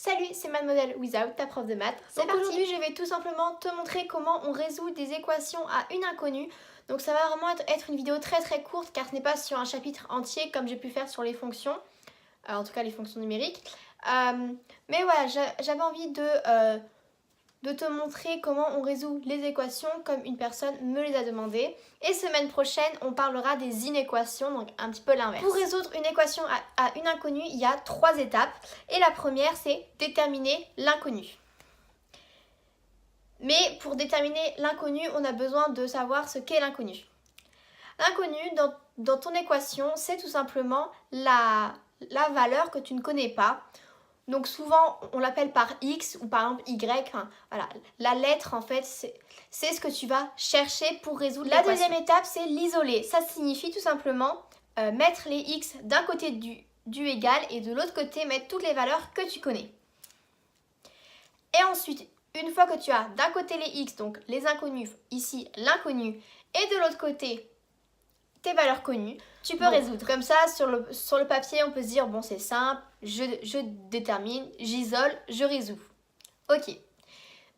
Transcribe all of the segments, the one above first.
Salut, c'est Mademoiselle Without, ta prof de maths. Donc aujourd'hui, je vais tout simplement te montrer comment on résout des équations à une inconnue. Donc ça va vraiment être une vidéo très courte car ce n'est pas sur un chapitre entier comme j'ai pu faire sur les fonctions, en tout cas les fonctions numériques. Mais voilà, j'avais envie de te montrer comment on résout les équations comme une personne me les a demandées. Et semaine prochaine, on parlera des inéquations, donc un petit peu l'inverse. Pour résoudre une équation à une inconnue, il y a 3 étapes. Et la première, c'est déterminer l'inconnu. Mais pour déterminer l'inconnu, on a besoin de savoir ce qu'est l'inconnu. L'inconnu, dans ton équation, c'est tout simplement la valeur que tu ne connais pas. Donc souvent, on l'appelle par X ou par exemple Y. Enfin, voilà. La lettre, en fait, c'est ce que tu vas chercher pour résoudre l'équation. La deuxième étape, c'est l'isoler. Ça signifie tout simplement mettre les X d'un côté du égal et de l'autre côté, mettre toutes les valeurs que tu connais. Et ensuite, une fois que tu as d'un côté les X, donc les inconnus, ici l'inconnu, et de l'autre côté tes valeurs connues, tu peux résoudre. Comme ça, sur le papier, on peut se dire, bon, c'est simple, je détermine, j'isole, je résous. Ok.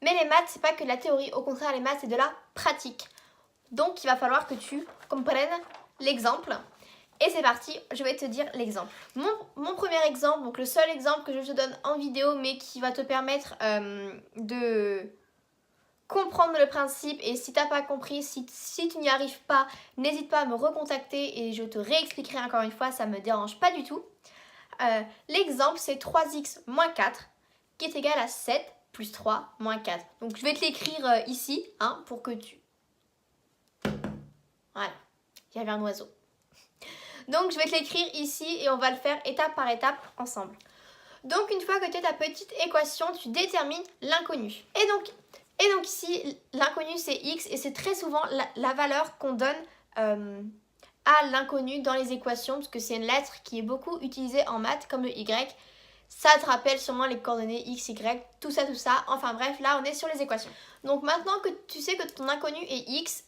Mais les maths, c'est pas que de la théorie. Au contraire, les maths, c'est de la pratique. Donc, il va falloir que tu comprennes l'exemple. Et c'est parti, je vais te dire l'exemple. Mon premier exemple, donc le seul exemple que je te donne en vidéo, mais qui va te permettre de comprendre le principe, et si tu n'as pas compris, si tu n'y arrives pas, n'hésite pas à me recontacter et je te réexpliquerai encore une fois, ça ne me dérange pas du tout. L'exemple, c'est 3x moins 4 qui est égal à 7 plus 3 moins 4. Donc je vais te l'écrire ici, hein, pour que tu... Voilà, il y avait un oiseau. Donc je vais te l'écrire ici et on va le faire étape par étape ensemble. Donc une fois que tu as ta petite équation, tu détermines l'inconnu. Et donc ici, l'inconnu c'est x et c'est très souvent la valeur qu'on donne à l'inconnu dans les équations parce que c'est une lettre qui est beaucoup utilisée en maths comme le y. Ça te rappelle sûrement les coordonnées x, y, tout ça. Enfin bref, là on est sur les équations. Donc maintenant que tu sais que ton inconnu est x,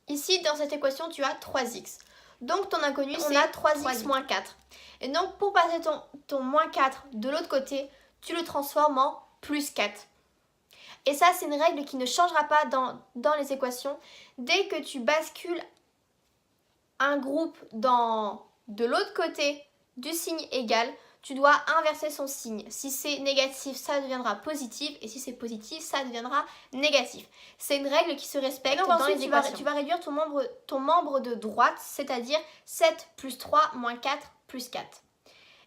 ici dans cette équation tu as 3x. Donc ton inconnu c'est 3x moins 4. Et donc pour passer ton moins 4 de l'autre côté, tu le transformes en plus 4. Et ça, c'est une règle qui ne changera pas dans les équations. Dès que tu bascules un groupe de l'autre côté du signe égal, tu dois inverser son signe. Si c'est négatif, ça deviendra positif. Et si c'est positif, ça deviendra négatif. C'est une règle qui se respecte dans les équations. Tu vas réduire ton membre de droite, c'est-à-dire 7 plus 3 moins 4 plus 4.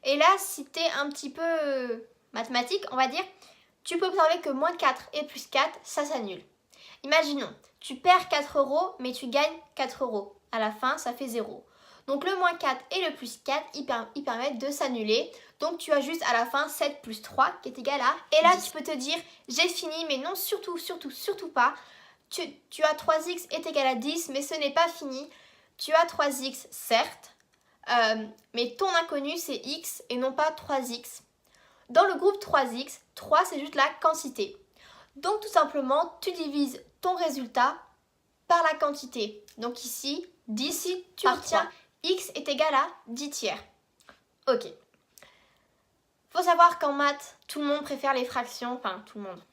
Et là, si tu es un petit peu mathématique, on va dire... Tu peux observer que moins 4 et plus 4, ça s'annule. Imaginons, tu perds 4 euros, mais tu gagnes 4 euros. À la fin, ça fait 0. Donc le moins 4 et le plus 4, ils permettent de s'annuler. Donc tu as juste à la fin 7 plus 3 qui est égal à 10. Et là, tu peux te dire, j'ai fini, mais non, surtout pas. Tu as 3x est égal à 10, mais ce n'est pas fini. Tu as 3x, certes, mais ton inconnu, c'est x et non pas 3x. Dans le groupe 3x, 3 c'est juste la quantité. Donc tout simplement, tu divises ton résultat par la quantité. Donc ici, 10, tu obtiens x est égal à 10 tiers. Ok. Faut savoir qu'en maths, tout le monde préfère les fractions. Enfin, tout le monde.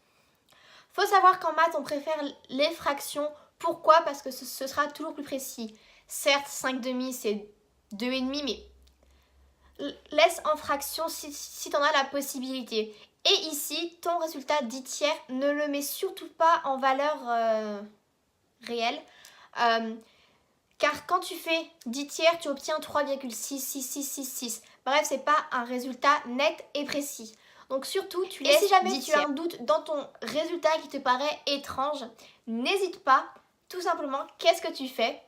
Faut savoir qu'en maths, on préfère les fractions. Pourquoi? Parce que ce sera toujours plus précis. Certes, 5 demi, c'est 2,5, mais... laisse en fraction si tu en as la possibilité. Et ici, ton résultat 10 tiers, ne le mets surtout pas en valeur réelle. Car quand tu fais 10 tiers, tu obtiens 3,66666. Bref, c'est pas un résultat net et précis. Donc surtout, tu laisses 10 tiers. Et si jamais tu as un doute dans ton résultat qui te paraît étrange, n'hésite pas. Tout simplement, qu'est-ce que tu fais?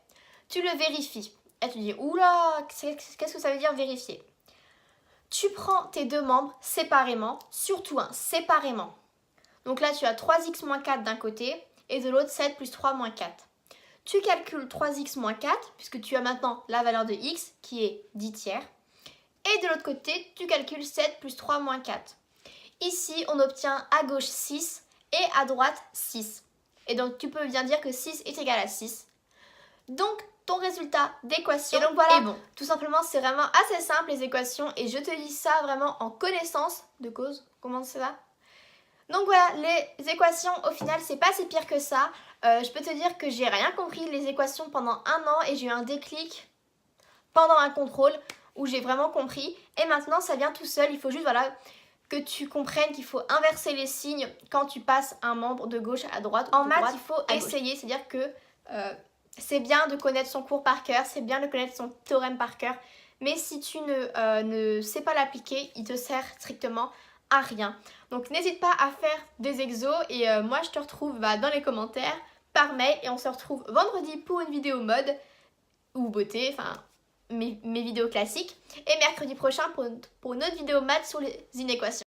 Tu le vérifies. Et tu dis, oula, qu'est-ce que ça veut dire vérifier? Tu prends tes deux membres séparément, surtout séparément. Donc là, tu as 3x moins 4 d'un côté et de l'autre 7 plus 3 moins 4. Tu calcules 3x moins 4 puisque tu as maintenant la valeur de x qui est 10 tiers. Et de l'autre côté, tu calcules 7 plus 3 moins 4. Ici, on obtient à gauche 6 et à droite 6. Et donc, tu peux bien dire que 6 est égal à 6. Donc, ton résultat d'équation. Et donc voilà, bon, tout simplement c'est vraiment assez simple les équations et je te dis ça vraiment en connaissance de cause. Comment c'est ça? Donc voilà, les équations au final c'est pas si pire que ça. Je peux te dire que j'ai rien compris les équations pendant 1 an et j'ai eu un déclic pendant un contrôle où j'ai vraiment compris. Et maintenant ça vient tout seul, il faut juste voilà que tu comprennes qu'il faut inverser les signes quand tu passes un membre de gauche à droite. En maths, il faut essayer, c'est-à-dire que c'est bien de connaître son cours par cœur, c'est bien de connaître son théorème par cœur, mais si tu ne sais pas l'appliquer, il te sert strictement à rien. Donc n'hésite pas à faire des exos et moi je te retrouve dans les commentaires par mail et on se retrouve vendredi pour une vidéo mode ou beauté, enfin mes vidéos classiques et mercredi prochain pour une autre vidéo maths sur les inéquations.